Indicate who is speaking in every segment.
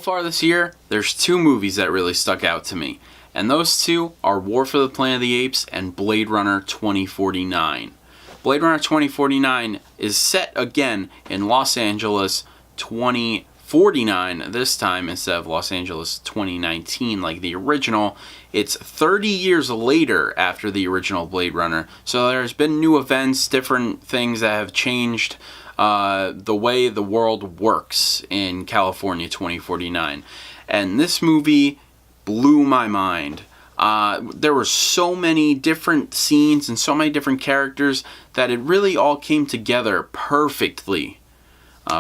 Speaker 1: far this year, there's two movies that really stuck out to me, and those two are War for the Planet of the Apes and Blade Runner 2049. Blade Runner 2049 is set again in Los Angeles 2049 this time instead of Los Angeles 2019 like the original. It's 30 years later after the original Blade Runner, so there's been new events, different things that have changed the way the world works in California 2049. And this movie blew my mind. There were so many different scenes and so many different characters that it really all came together perfectly.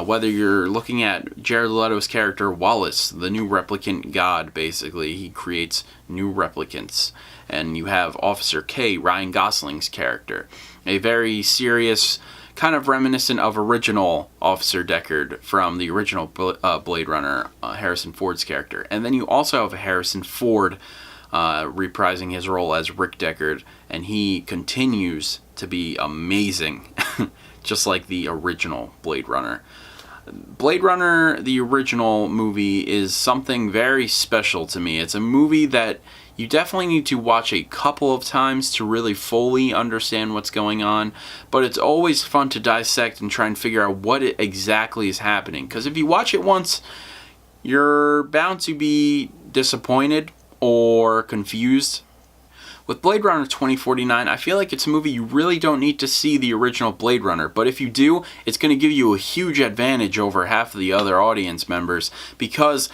Speaker 1: Whether you're looking at Jared Leto's character Wallace, the new replicant god, basically. He creates new replicants. And you have Officer K, Ryan Gosling's character. A very serious, kind of reminiscent of original Officer Deckard from the original Blade Runner, Harrison Ford's character. And then you also have Harrison Ford reprising his role as Rick Deckard, and he continues to be amazing, just like the original Blade Runner. Blade Runner, the original movie, is something very special to me. It's a movie that you definitely need to watch a couple of times to really fully understand what's going on, but it's always fun to dissect and try and figure out what exactly is happening. Because if you watch it once, you're bound to be disappointed or confused. With Blade Runner 2049, I feel like it's a movie you really don't need to see the original Blade Runner, but if you do, it's going to give you a huge advantage over half of the other audience members, because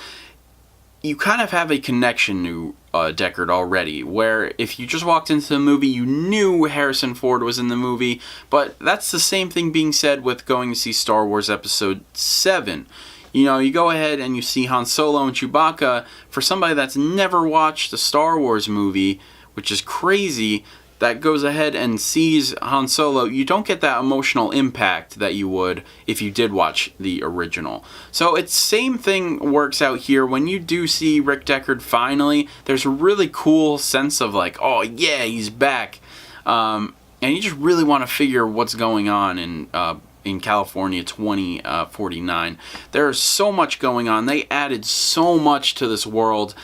Speaker 1: you kind of have a connection to Deckard already, where if you just walked into the movie, you knew Harrison Ford was in the movie, but that's the same thing being said with going to see Star Wars Episode 7. You know, you go ahead and you see Han Solo and Chewbacca. For somebody that's never watched a Star Wars movie, which is crazy, that goes ahead and sees Han Solo, you don't get that emotional impact that you would if you did watch the original. So it's same thing works out here. When you do see Rick Deckard finally, there's a really cool sense of like, oh yeah, he's back. And you just really want to figure what's going on in California 2049. There's so much going on. They added so much to this world.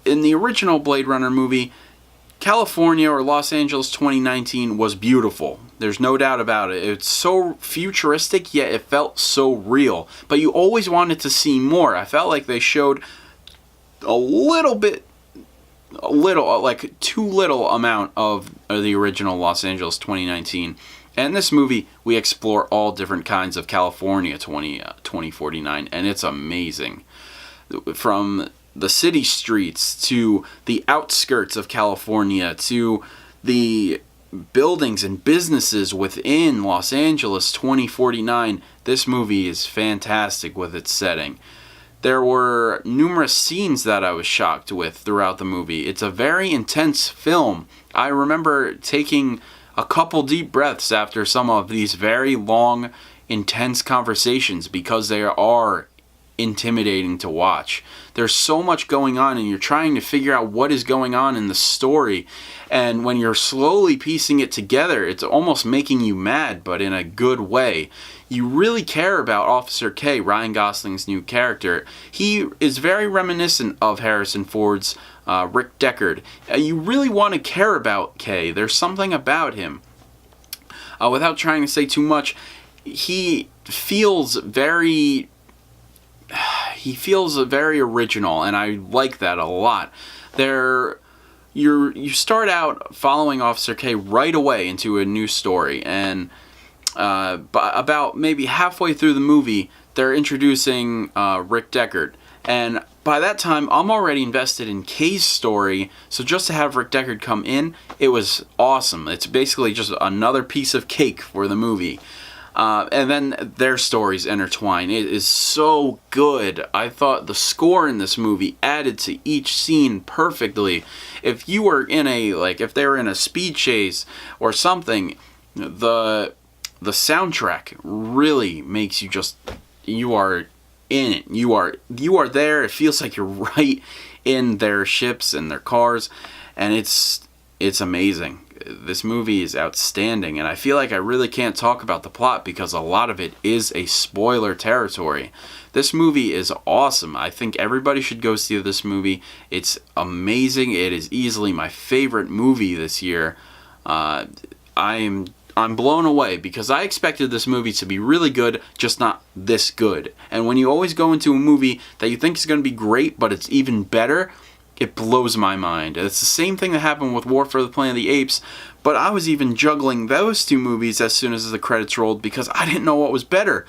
Speaker 1: In the original Blade Runner movie, California or Los Angeles 2019 was beautiful. There's no doubt about it. It's so futuristic, yet it felt so real. But you always wanted to see more. I felt like they showed like too little amount of the original Los Angeles 2019. And in this movie, we explore all different kinds of California 2049, and it's amazing. From the city streets to the outskirts of California to the buildings and businesses within Los Angeles 2049, this movie is fantastic with its setting. There were numerous scenes that I was shocked with throughout the movie. It's a very intense film. I remember taking a couple deep breaths after some of these very long, intense conversations because they are intimidating to watch. There's so much going on and you're trying to figure out what is going on in the story, and when you're slowly piecing it together, it's almost making you mad, but in a good way. You really care about Officer K, Ryan Gosling's new character. He is very reminiscent of Harrison Ford's Rick Deckard. You really want to care about K. There's something about him. Without trying to say too much, he feels very original, and I like that a lot. You start out following Officer K right away into a new story, and about maybe halfway through the movie, they're introducing Rick Deckard, and by that time, I'm already invested in Kay's story, so just to have Rick Deckard come in, it was awesome. It's basically just another piece of cake for the movie. And then their stories intertwine. It is so good. I thought the score in this movie added to each scene perfectly. If they were in a speed chase or something, the soundtrack really makes you are in it. You are there. It feels like you're right in their ships and their cars, and it's amazing. this movie is outstanding, and I feel like I really can't talk about the plot because a lot of it is a spoiler territory. This movie is awesome. I think everybody should go see this movie. It's amazing. It is easily my favorite movie this year. I'm blown away because I expected this movie to be really good, just not this good. And when you always go into a movie that you think is going to be great, but it's even better, it blows my mind. It's the same thing that happened with War for the Planet of the Apes, but I was even juggling those two movies as soon as the credits rolled because I didn't know what was better.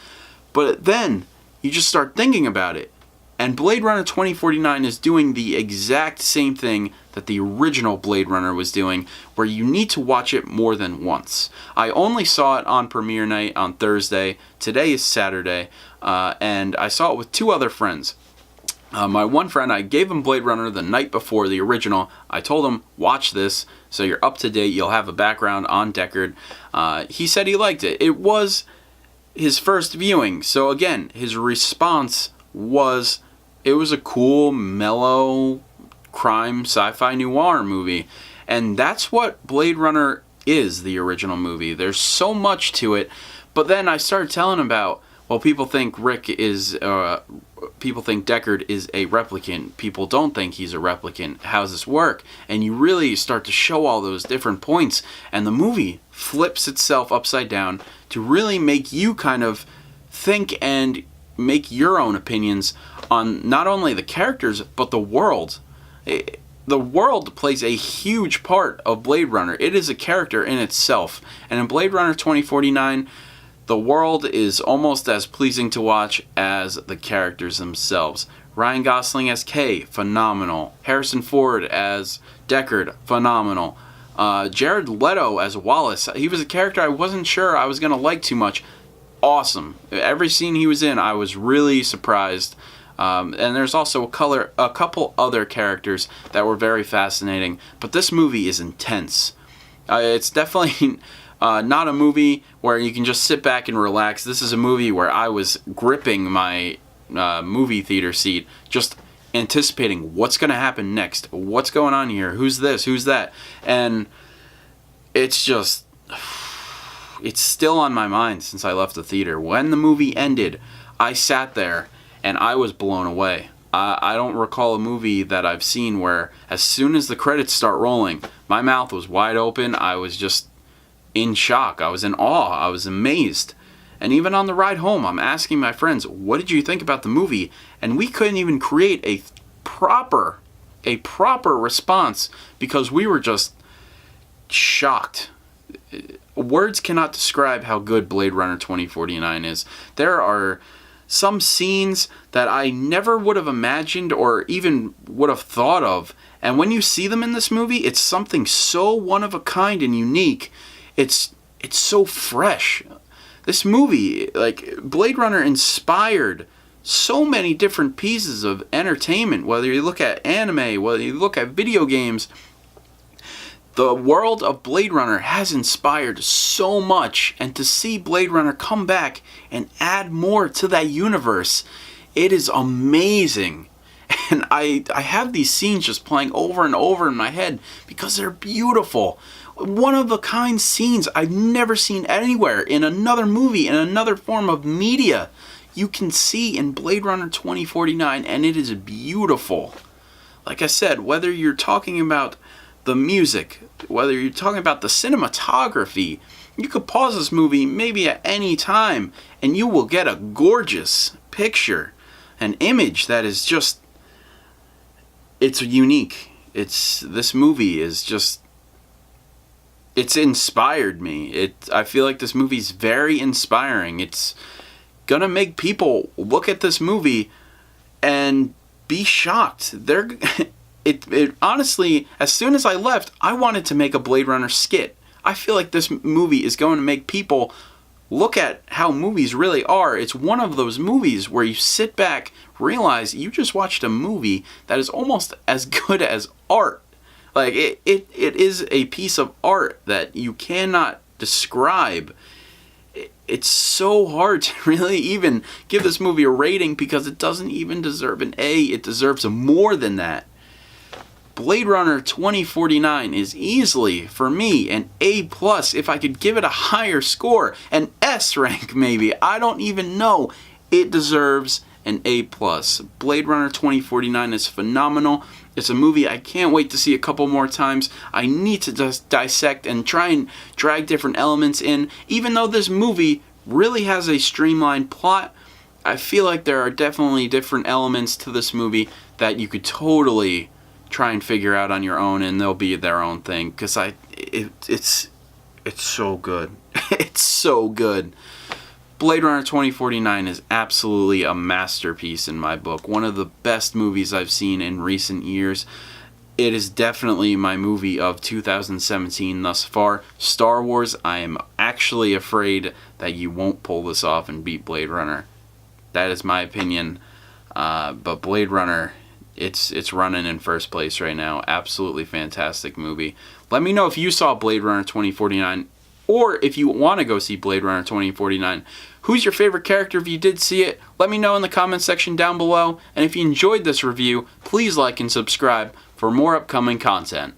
Speaker 1: But then you just start thinking about it. And Blade Runner 2049 is doing the exact same thing that the original Blade Runner was doing, where you need to watch it more than once. I only saw it on premiere night on Thursday. Today is Saturday, and I saw it with two other friends. My one friend, I gave him Blade Runner the night before the original. I told him, watch this, so you're up to date. You'll have a background on Deckard. He said he liked it. It was his first viewing, so again, his response was, it was a cool, mellow, crime, sci-fi noir movie. And that's what Blade Runner is, the original movie. There's so much to it. But then I started telling him about, well, people think Deckard is a replicant. People don't think he's a replicant. How does this work? And you really start to show all those different points. And the movie flips itself upside down to really make you kind of think and make your own opinions on not only the characters, but the world. The world plays a huge part of Blade Runner. It is a character in itself. And in Blade Runner 2049, the world is almost as pleasing to watch as the characters themselves. Ryan Gosling as Kay, phenomenal. Harrison Ford as Deckard, phenomenal. Jared Leto as Wallace, he was a character I wasn't sure I was going to like too much. Awesome. Every scene he was in, I was really surprised. And there's also a couple other characters that were very fascinating. But this movie is intense. It's definitely not a movie where you can just sit back and relax. This is a movie where I was gripping my movie theater seat, just anticipating what's going to happen next. What's going on here? Who's this? Who's that? And it's just... it's still on my mind since I left the theater. When the movie ended, I sat there and I was blown away. I don't recall a movie that I've seen where as soon as the credits start rolling, my mouth was wide open. I was just in shock. I was in awe. I was amazed. And even on the ride home, I'm asking my friends, what did you think about the movie? And we couldn't even create a proper response because we were just shocked. Words cannot describe how good Blade Runner 2049 is. There are some scenes that I never would have imagined or even would have thought of. And when you see them in this movie, it's something so one of a kind and unique. It's so fresh. This movie, like Blade Runner, inspired so many different pieces of entertainment, whether you look at anime, whether you look at video games. The world of Blade Runner has inspired so much, and to see Blade Runner come back and add more to that universe, it is amazing. And I have these scenes just playing over and over in my head because they're beautiful. One of a kind scenes I've never seen anywhere in another movie, in another form of media. You can see in Blade Runner 2049, and it is beautiful. Like I said, whether you're talking about the music, whether you're talking about the cinematography, you could pause this movie maybe at any time and you will get a gorgeous picture, an image that is just, it's unique. This movie is just, it's inspired me. I feel like this movie's very inspiring. It's gonna make people look at this movie and be shocked. It honestly, as soon as I left, I wanted to make a Blade Runner skit. I feel like this movie is going to make people look at how movies really are. It's one of those movies where you sit back, realize you just watched a movie that is almost as good as art. Like, it is a piece of art that you cannot describe. It's so hard to really even give this movie a rating because it doesn't even deserve an A. It deserves more than that. Blade Runner 2049 is easily, for me, an A+. If I could give it a higher score, an S rank maybe, I don't even know. It deserves an A+. Blade Runner 2049 is phenomenal. It's a movie I can't wait to see a couple more times. I need to just dissect and try and drag different elements in. Even though this movie really has a streamlined plot, I feel like there are definitely different elements to this movie that you could totally try and figure out on your own, and they'll be their own thing. Because it's so good. It's so good. Blade Runner 2049 is absolutely a masterpiece in my book. One of the best movies I've seen in recent years. It is definitely my movie of 2017 thus far. Star Wars, I am actually afraid that you won't pull this off and beat Blade Runner. That is my opinion. But Blade Runner, it's running in first place right now. Absolutely fantastic movie. Let me know if you saw Blade Runner 2049, or if you want to go see Blade Runner 2049. Who's your favorite character if you did see it? Let me know in the comment section down below. And if you enjoyed this review, please like and subscribe for more upcoming content.